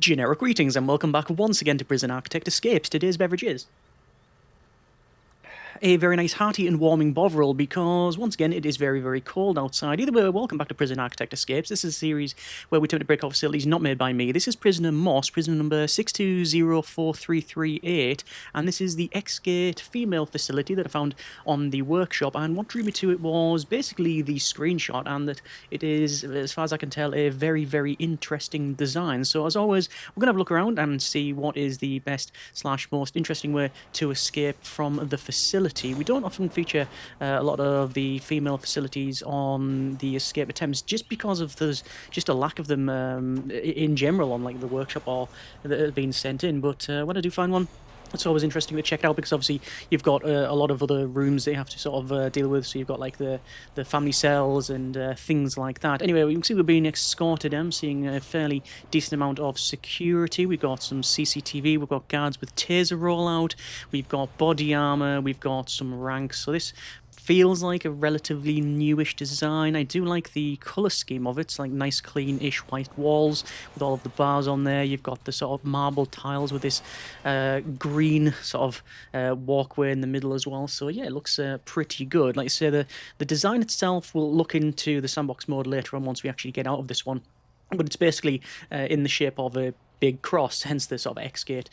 Generic greetings and welcome back once again to Prison Architect Escapes. Today's beverage is a very nice hearty and warming Bovril because once again it is very, very cold outside. Either way, welcome back to Prison Architect Escapes. This is a series where we attempt to break out facilities not made by me. This is Prisoner Moss, prisoner number 6204338, and this is the X-Gate female facility that I found on the workshop, and what drew me to it was basically the screenshot and that it is, as far as I can tell, a very, very interesting design. So as always, we're going to have a look around and see what is the best / most interesting way to escape from the facility. We don't often feature a lot of the female facilities on the escape attempts just because of there's just a lack of them in general on like the workshop or that have been sent in. But when I do find one, it's always interesting to check out because obviously you've got a lot of other rooms that you have to sort of deal with. So you've got like the family cells and things like that. Anyway, we can see we're being escorted. I'm seeing a fairly decent amount of security. We've got some CCTV. We've got guards with taser rollout. We've got body armor. We've got some ranks. So this feels like a relatively newish design. I do like the colour scheme of it. It's like nice, clean-ish white walls with all of the bars on there. You've got the sort of marble tiles with this green sort of walkway in the middle as well. So yeah, it looks pretty good. Like I say, the design itself, we'll look into the sandbox mode later on once we actually get out of this one. But it's basically in the shape of a big cross, hence the sort of X-Gate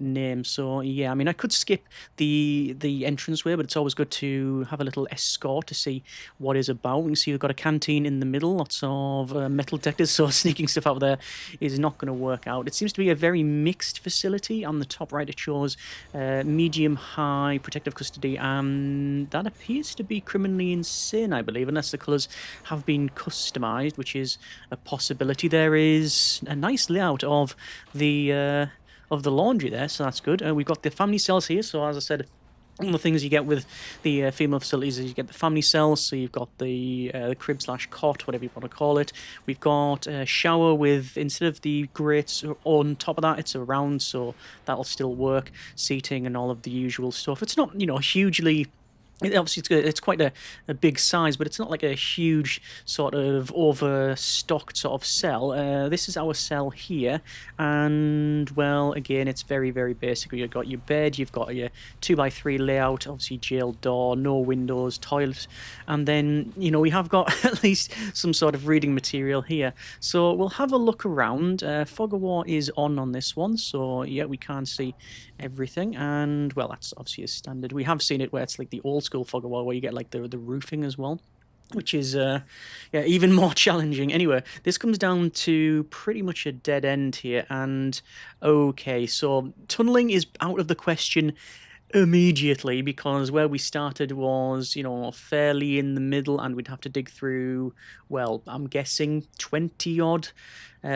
name. So yeah, I mean, I could skip the entranceway, but it's always good to have a little escort to see what is about. You can see we've got a canteen in the middle, lots of metal detectors, so sneaking stuff out there is not going to work out. It seems to be a very mixed facility. On the top right, it shows medium-high protective custody, and that appears to be criminally insane, I believe, unless the colours have been customised, which is a possibility. There is a nice layout of the laundry there, so that's good. We've got the family cells here, so as I said, one of the things you get with the female facilities is you get the family cells, so you've got the crib / cot, whatever you want to call it. We've got a shower with, instead of the grates on top of that, it's a round, so that'll still work. Seating and all of the usual stuff. It's not, hugely... Obviously, it's quite a big size, but it's not like a huge sort of overstocked sort of cell. This is our cell here, and, well, again, it's very, very basic. You've got your bed, you've got your 2x3 layout, obviously jail door, no windows, toilet, and then, we have got at least some sort of reading material here. So we'll have a look around. Fog of war is on this one, so, yeah, we can't see everything, and, well, that's obviously a standard. We have seen it where it's like the old school fog of war where you get like the roofing as well, which is yeah, even more challenging. Anyway, this comes down to pretty much a dead end here, and okay, so tunneling is out of the question immediately because where we started was, fairly in the middle, and we'd have to dig through, well, I'm guessing 20 odd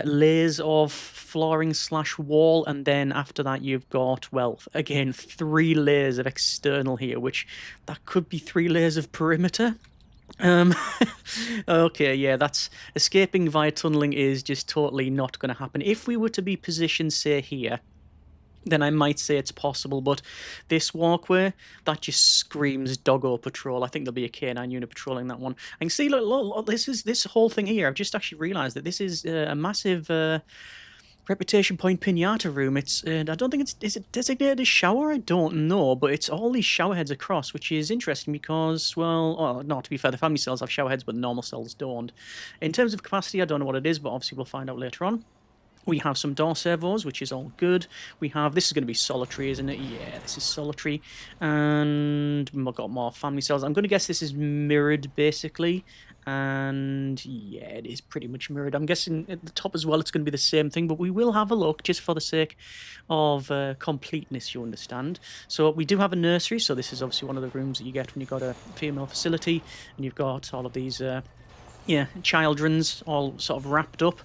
layers of flooring / wall, and then after that you've got, well, again, 3 layers of external here, which that could be 3 layers of perimeter. Okay, yeah, that's escaping via tunneling is just totally not going to happen. If we were to be positioned, say, here, then I might say it's possible, but this walkway, that just screams doggo patrol. I think there'll be a K9 unit patrolling that one. I can see, look, this whole thing here, I've just actually realised that this is a massive reputation point pinata room. It's, I don't think is it designated as shower? I don't know, but it's all these shower heads across, which is interesting because, well, no, to be fair, the family cells have shower heads, but normal cells don't. In terms of capacity, I don't know what it is, but obviously we'll find out later on. We have some door servos, which is all good. We have, this is going to be solitary, isn't it? Yeah, this is solitary. And we've got more family cells. I'm going to guess this is mirrored, basically. And yeah, it is pretty much mirrored. I'm guessing at the top as well, it's going to be the same thing. But we will have a look, just for the sake of completeness, you understand. So we do have a nursery. So this is obviously one of the rooms that you get when you've got a female facility. And you've got all of these, children's all sort of wrapped up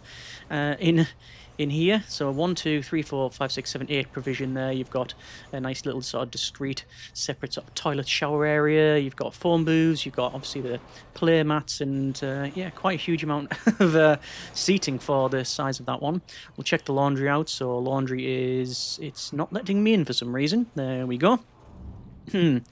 in here. So 1, 2, 3, 4, 5, 6, 7, 8 provision there. You've got a nice little sort of discreet separate sort of toilet shower area. You've got phone booths. You've got obviously the play mats and yeah, quite a huge amount of seating for the size of that one. We'll check the laundry out. So laundry is, it's not letting me in for some reason. There we go.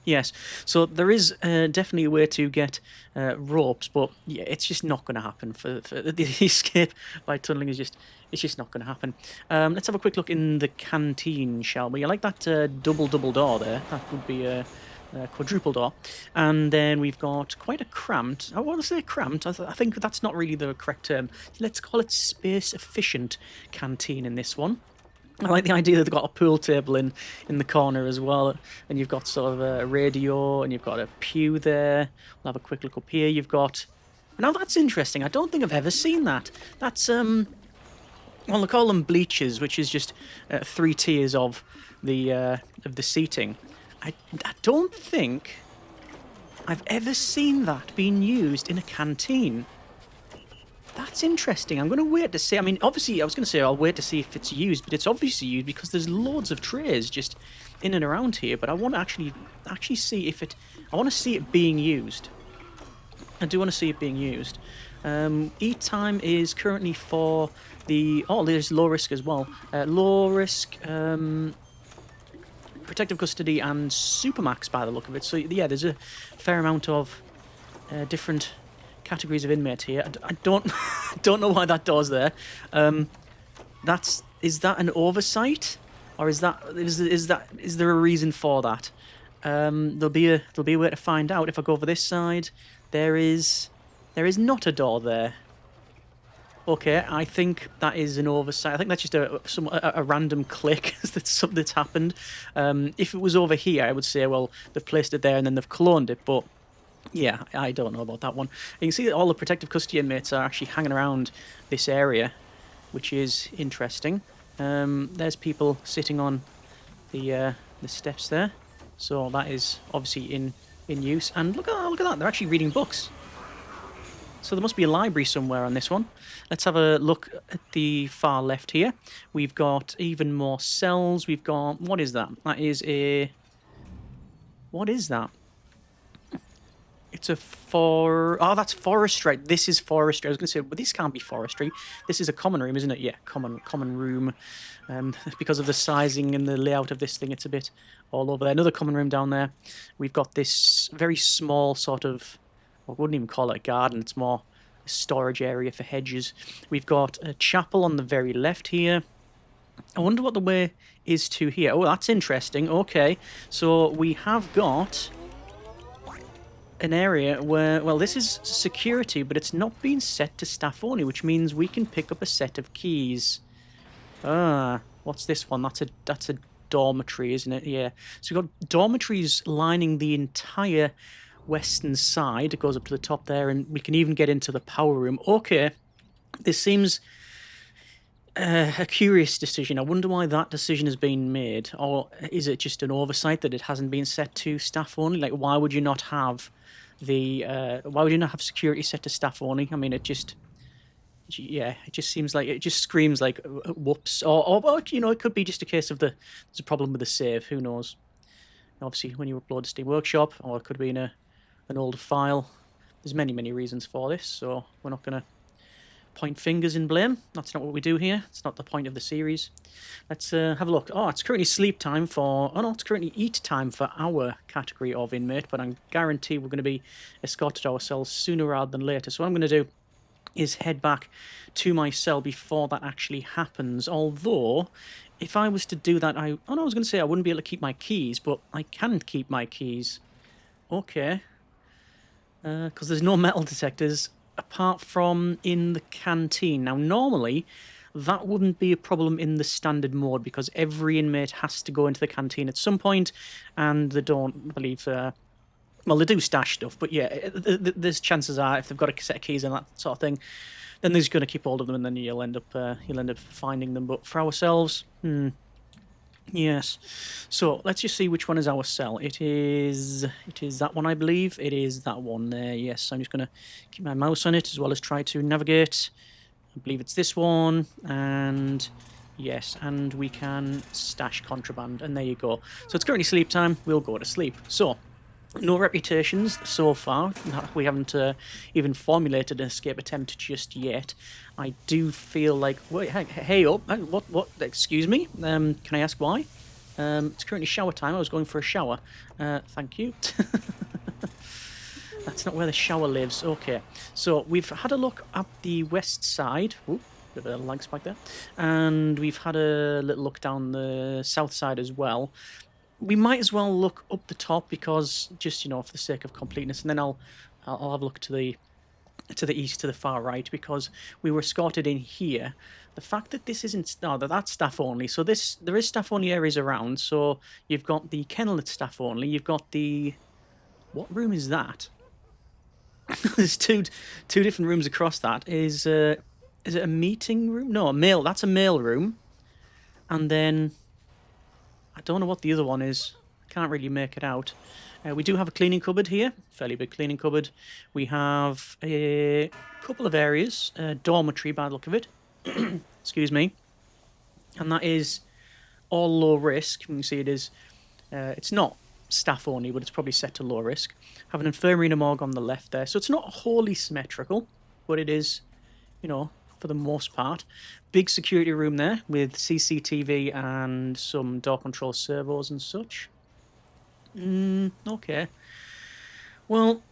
Yes. So there is definitely a way to get ropes, but yeah, it's just not going to happen for the escape by tunneling. Is just it's just not going to happen. Let's have a quick look in the canteen, shall we? I like that double door there. That would be a quadruple door, and then we've got quite a cramped. I want to say cramped. I think that's not really the correct term. Let's call it space efficient canteen in this one. I like the idea that they've got a pool table in the corner as well, and you've got sort of a radio, and you've got a pew there. We'll have a quick look up here. You've got... Now that's interesting. I don't think I've ever seen that. That's, well, they call them bleachers, which is just 3 tiers of the seating. I don't think I've ever seen that being used in a canteen. That's interesting. I'm going to wait to see. I mean, obviously, I was going to say I'll wait to see if it's used, but it's obviously used because there's loads of trays just in and around here. But I want to actually see if it... I want to see it being used. I do want to see it being used. Eat time is currently for the... Oh, there's low risk as well. Low risk, protective custody and supermax by the look of it. So, yeah, there's a fair amount of different... categories of inmate here. I don't don't know why that door's there. Is that an oversight, or is there a reason for that? There'll be a way to find out. If I go over this side, there is not a door there. Okay, I think that is an oversight. I think that's just a random click that's happened. If it was over here, I would say, well, they've placed it there and then they've cloned it, but yeah, I don't know about that one. You can see that all the protective custody inmates are actually hanging around this area, which is interesting. There's people sitting on the steps there, so that is obviously in use. And look at that, they're actually reading books. So there must be a library somewhere on this one. Let's have a look at the far left here. We've got even more cells. We've got... What is that? That is a... What is that? It's a Oh, that's forestry. This is forestry. I was going to say, but this can't be forestry. This is a common room, isn't it? Yeah, common room. Because of the sizing and the layout of this thing, it's a bit all over there. Another common room down there. We've got this very small sort of... I wouldn't even call it a garden. It's more a storage area for hedges. We've got a chapel on the very left here. I wonder what the way is to here. Oh, that's interesting. Okay, so we have got... an area where, well, this is security, but it's not being set to staff only, which means we can pick up a set of keys. What's this one? That's a dormitory, isn't it? Yeah. So we've got dormitories lining the entire western side. It goes up to the top there, and we can even get into the power room. Okay, this seems a curious decision. I wonder why that decision has been made, or is it just an oversight that it hasn't been set to staff only? Like, why would you not have security set to staff only? I mean, it just seems like, it just screams like whoops, or you know, it could be just a case of there's a problem with the save. Who knows? Obviously, when you upload to Steam Workshop, or it could be in an old file. There's many reasons for this, so we're not going to point fingers and blame. That's not what we do here. It's not the point of the series. Let's have a look. Oh, it's currently sleep time for... Oh, no, it's currently eat time for our category of inmate, but I guarantee we're going to be escorted to our cells sooner rather than later. So what I'm going to do is head back to my cell before that actually happens. Although, if I was to do that, I was going to say I wouldn't be able to keep my keys, but I can keep my keys. Okay. Because there's no metal detectors apart from in the canteen. Now, normally, that wouldn't be a problem in the standard mode because every inmate has to go into the canteen at some point, and they don't believe... well, they do stash stuff, but yeah, there's chances are if they've got a set of keys and that sort of thing, then they're just going to keep hold of them, and then you'll end up finding them. But for ourselves, yes. So let's just see which one is our cell. It is that one, I believe. It is that one there. Yes. So I'm just going to keep my mouse on it as well as try to navigate. I believe it's this one, and yes, and we can stash contraband, and there you go. So it's currently sleep time. We'll go to sleep. So. No reputations so far. We haven't even formulated an escape attempt just yet. I do feel like... Wait, hey up. What? Excuse me? Can I ask why? It's currently shower time. I was going for a shower. Thank you. That's not where the shower lives. Okay, so we've had a look at the west side. Ooh, bit of a lag spike there. And we've had a little look down the south side as well. We might as well look up the top because just, you know, for the sake of completeness, and then I'll have a look to the east, to the far right, because we were escorted in here. The fact that this isn't, no, that's staff only. So there is staff only areas around. So you've got the kennel that's staff only. You've got the, what room is that? There's two different rooms across that. Is it a meeting room? No, a mail. That's a mail room. And then I don't know what the other one is. I can't really make it out. We do have a cleaning cupboard here, fairly big cleaning cupboard. We have a couple of areas, dormitory by the look of it. Excuse me. And that is all low risk. You can see it is. It's not staff only, but it's probably set to low risk. Have an infirmary and a morgue on the left there, so it's not wholly symmetrical, but it is, you know, for the most part. Big security room there with CCTV and some door control servos and such. Okay. Well,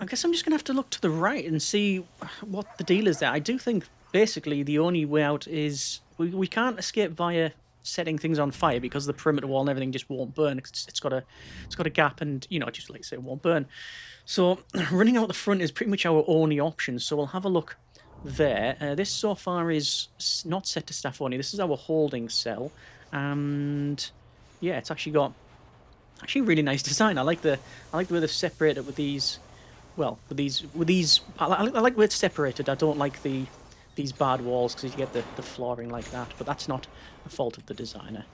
I guess I'm just going to have to look to the right and see what the deal is there. I do think basically the only way out is we can't escape via setting things on fire because the perimeter wall and everything just won't burn. It's got a gap, and you know, just like I say, it won't burn. So running out the front is pretty much our only option. So we'll have a look there. This so far is not set to staff only. This is our holding cell, and yeah, it's actually got a really nice design. I like the way they've separated it with these. Well, with these, I like where it's separated. I don't like these bad walls because you get the flooring like that. But that's not the fault of the designer.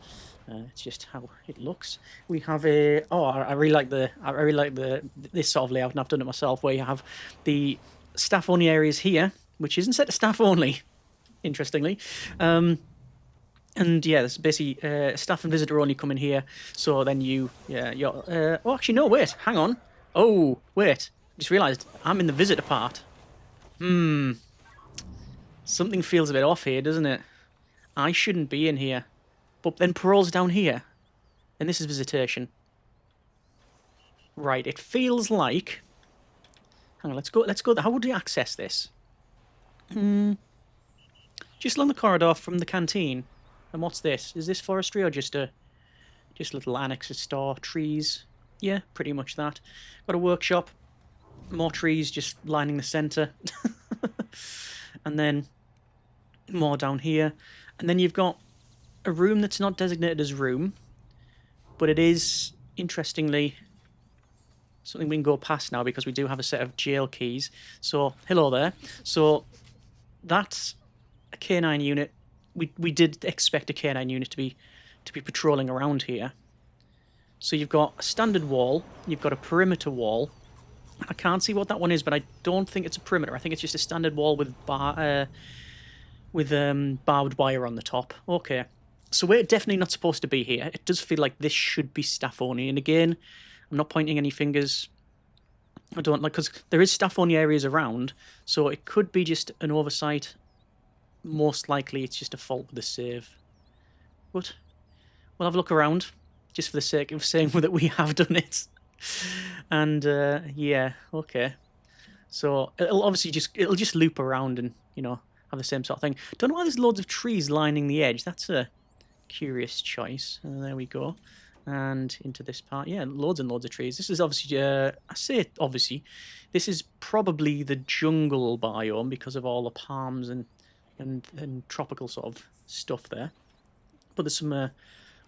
It's just how it looks. We have a I really like this sort of layout, and I've done it myself. Where you have the staff only areas here, which isn't set to staff only, interestingly. And yeah, this is basically staff and visitor only come in here. So then you're. Oh, actually, no. Wait, hang on. Oh, wait. Just realised I'm in the visitor part. Something feels a bit off here, doesn't it? I shouldn't be in here. But then parole's down here. And this is visitation. Right, it feels like... Hang on, let's go. How would we access this? Just along the corridor from the canteen. And what's this? Is this forestry or just a little annexed store? Trees? Yeah, pretty much that. Got a workshop. More trees just lining the centre. And then more down here. And then you've got a room that's not designated as room, but it is, interestingly, something we can go past now because we do have a set of jail keys. So, hello there. So, that's a K9 unit. We did expect a K9 unit to be patrolling around here. So you've got a standard wall, you've got a perimeter wall. I can't see what that one is, but I don't think it's a perimeter. I think it's just a standard wall with barbed wire on the top. Okay, so we're definitely not supposed to be here. It does feel like this should be staff only. And again, I'm not pointing any fingers. I don't like, because there is staff only areas around, so it could be just an oversight. Most likely, it's just a fault with the save. But we'll have a look around, just for the sake of saying that we have done it. And yeah, okay. So it'll just loop around and, you know, have the same sort of thing. Don't know why there's loads of trees lining the edge. That's a curious choice. There we go. And into this part, yeah, loads and loads of trees. This is obviously, I say obviously, this is probably the jungle biome because of all the palms and tropical sort of stuff there. But there's some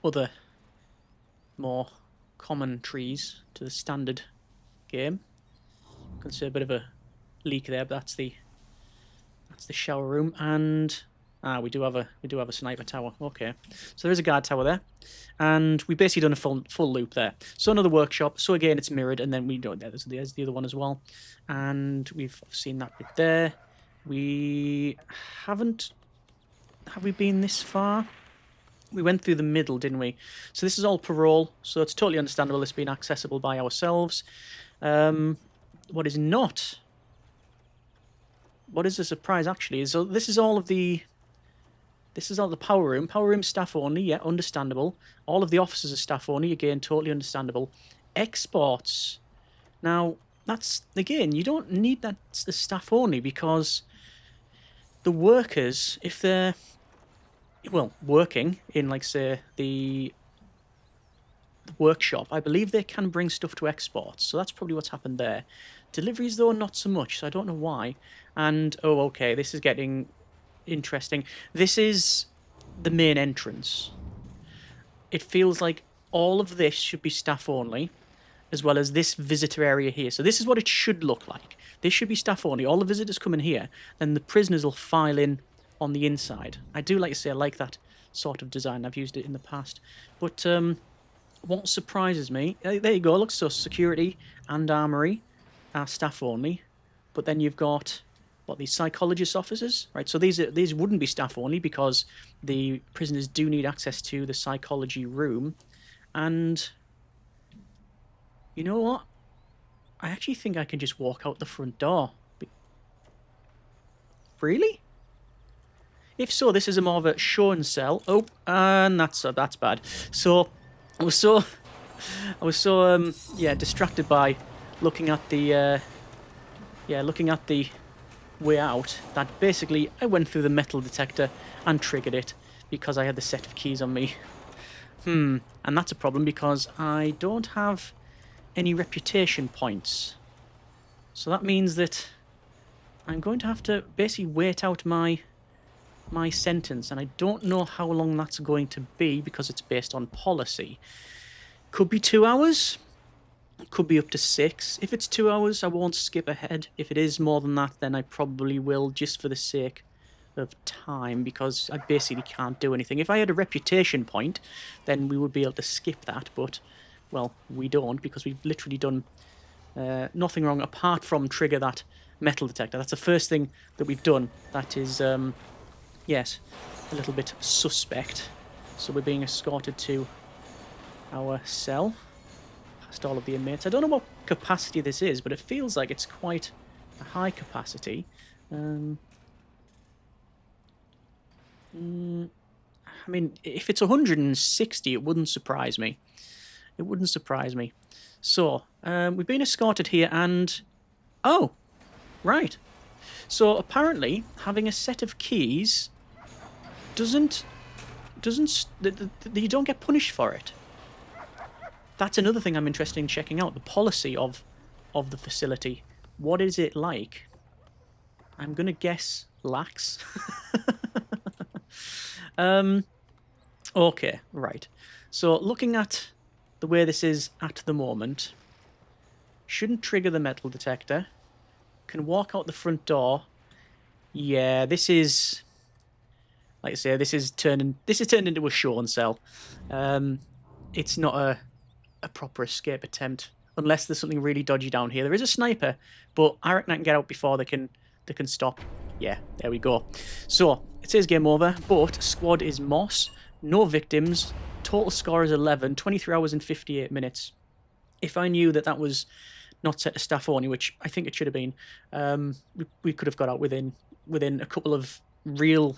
other more common trees to the standard game. You can see a bit of a leak there, but that's the shower room, and we do have a sniper tower. Okay, so there's a guard tower there, and we've basically done a full loop there. So another workshop. So again, it's mirrored, and then we do there's the other one as well, and we've seen that bit there. We haven't. Have we been this far? We went through the middle, didn't we? So this is all parole, so it's totally understandable this being accessible by ourselves. What is not... What is a surprise, actually, is this is all of the This is all the power room. Power room staff only, yeah, understandable. All of the officers are staff only, again, totally understandable. Exports. Now, that's, again, you don't need that the staff only because the workers, if they're, well, working in, like, say, the workshop, I believe they can bring stuff to exports. So that's probably what's happened there. Deliveries, though, not so much, so I don't know why. And, oh, okay, this is getting interesting. This is the main entrance. It feels like all of this should be staff only, as well as this visitor area here. So this is what it should look like. This should be staff only. All the visitors come in here, then the prisoners will file in on the inside. I do like to say I like that sort of design. I've used it in the past. But what surprises me, there you go, look, so security and armory are staff only. But then you've got, what, these psychologist officers, right? So these wouldn't be staff only because the prisoners do need access to the psychology room. And you know what? I actually think I can just walk out the front door. Really? If so, this is a more of a show and sell. Oh, and that's bad. So I was so yeah, distracted by looking at the way out that basically I went through the metal detector and triggered it because I had the set of keys on me. And that's a problem because I don't have any reputation points. So that means that I'm going to have to basically wait out my sentence, and I don't know how long that's going to be because it's based on policy. Could be 2 hours, could be up to 6. If it's 2 hours, I won't skip ahead. If it is more than that, then I probably will, just for the sake of time, because I basically can't do anything. If I had a reputation point, then we would be able to skip that, but, well, we don't, because we've literally done nothing wrong apart from trigger that metal detector. That's the first thing that we've done that is, yes, a little bit suspect. So we're being escorted to our cell, past all of the inmates. I don't know what capacity this is, but it feels like it's quite a high capacity. I mean, if it's 160, it wouldn't surprise me. It wouldn't surprise me. So, we've been escorted here and... Oh, right. So, apparently, having a set of keys doesn't you don't get punished for it. That's another thing I'm interested in checking out, the policy of the facility. What is it like? I'm going to guess lax. Okay, right. So looking at the way this is at the moment, shouldn't trigger the metal detector. Can walk out the front door. Yeah, this is, like I say, this is turned into a show and sell. It's not a proper escape attempt unless there's something really dodgy down here. There is a sniper, but I reckon I can get out before they can stop. Yeah, there we go. So it says game over, but squad is Moss, no victims, total score is 11, 23 hours and 58 minutes. If I knew that was not set to staff only, which I think it should have been, we could have got out within a couple of real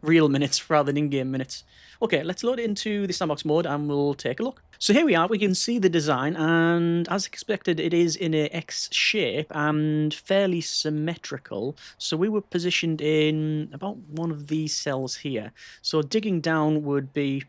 minutes rather than in-game minutes. Okay, let's load it into the sandbox mode and we'll take a look. So here we are, we can see the design, and as expected it is in a X shape and fairly symmetrical. So we were positioned in about one of these cells here. So digging down would be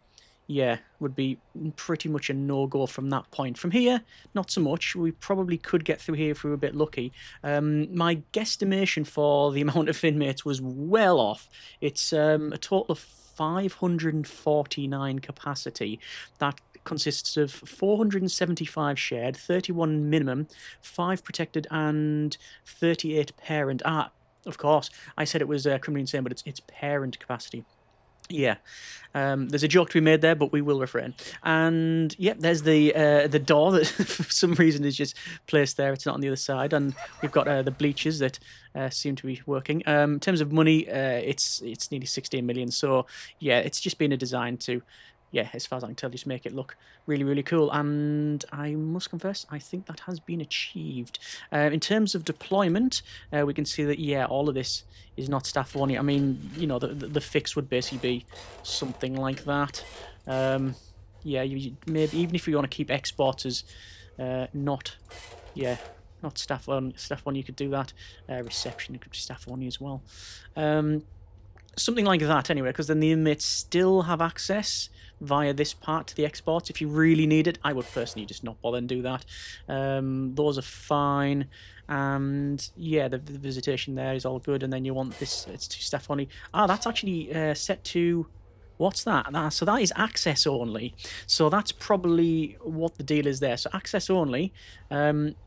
pretty much a no-go from that point. From here, not so much. We probably could get through here if we were a bit lucky. My guesstimation for the amount of inmates was well off. It's a total of 549 capacity. That consists of 475 shared, 31 minimum, 5 protected, and 38 parent. Ah, of course, I said it was criminally insane, but it's parent capacity. Yeah, there's a joke to be made there, but we will refrain. And yeah, there's the door that for some reason is just placed there. It's not on the other side, and we've got the bleachers that seem to be working. In terms of money, it's nearly 16 million. So yeah, it's just been a design to, yeah, as far as I can tell, just make it look really, really cool. And I must confess, I think that has been achieved. In terms of deployment, we can see that, yeah, all of this is not staff only. I mean, you know, the fix would basically be something like that. Yeah, maybe even if you want to keep exports as not, yeah, not staff on, you could do that. Reception, it could be staff only as well. Something like that anyway, because then the inmates still have access via this part to the exports if you really need it. I would personally just not bother and do that. Those are fine. And yeah, the visitation there is all good. And then you want this, it's to staff only. Ah, that's actually set to... What's that? So that is access only. So that's probably what the deal is there. So access only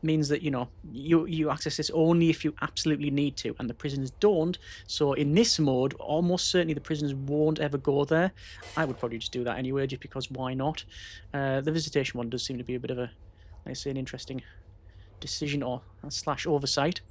means that, you know, you access this only if you absolutely need to, and the prisoners don't. So in this mode, almost certainly the prisoners won't ever go there. I would probably just do that anyway, just because why not? The visitation one does seem to be a bit of a, let's say, an interesting decision or / oversight.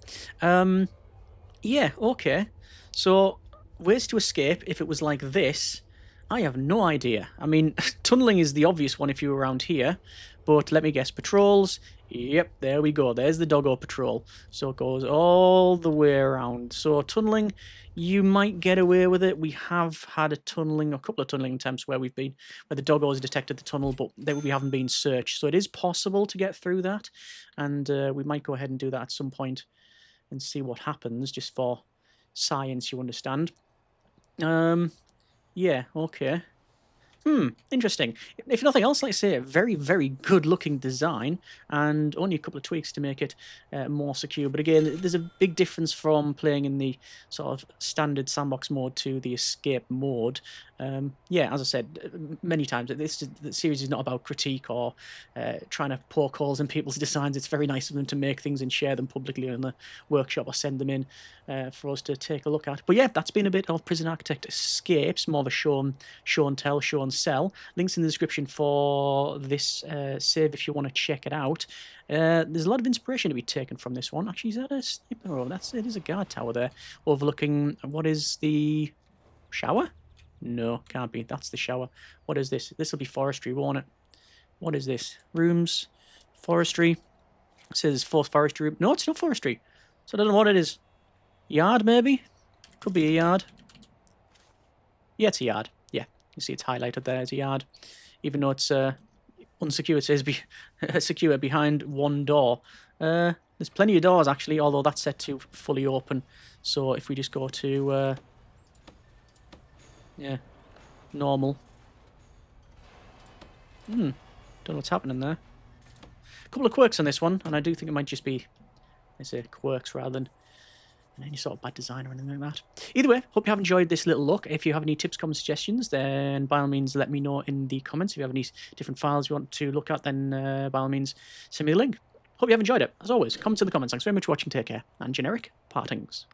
Yeah, okay. So ways to escape if it was like this... I have no idea. I mean, tunneling is the obvious one if you're around here, but let me guess, patrols. Yep, there we go. There's the doggo patrol. So it goes all the way around. So tunneling, you might get away with it. We have had a couple of tunneling attempts where the doggos detected the tunnel, but we haven't been searched. So it is possible to get through that, and we might go ahead and do that at some point and see what happens, just for science, you understand. Yeah, okay. Interesting. If nothing else, like I say, a very, very good-looking design, and only a couple of tweaks to make it more secure. But again, there's a big difference from playing in the sort of standard sandbox mode to the escape mode. Yeah, as I said many times, the series is not about critique or trying to poke holes in people's designs. It's very nice of them to make things and share them publicly in the workshop or send them in for us to take a look at. But yeah, that's been a bit of Prison Architect Escapes, more of a show and tell, show and sell. Links in the description for this save if you want to check it out. There's a lot of inspiration to be taken from this one. Actually, is that a sniper? Oh, it is a guard tower there, overlooking what is the shower? No, can't be. That's the shower. What is this? This will be forestry, won't it? What is this? Rooms, forestry. It says fourth forestry room. No, it's not forestry. So I don't know what it is. Yard, maybe? Could be a yard. Yeah, it's a yard. Yeah, you see it's highlighted there as a yard. Even though it's unsecure, it says secure behind one door. There's plenty of doors, actually, although that's set to fully open. So if we just go to... yeah, normal. Don't know what's happening there. A couple of quirks on this one, and I do think it might just be, I say, quirks rather than any sort of bad design or anything like that. Either way, hope you have enjoyed this little look. If you have any tips, comments, suggestions, then by all means let me know in the comments. If you have any different files you want to look at, then by all means send me the link. Hope you have enjoyed it. As always, comments in the comments. Thanks very much for watching. Take care. And generic partings.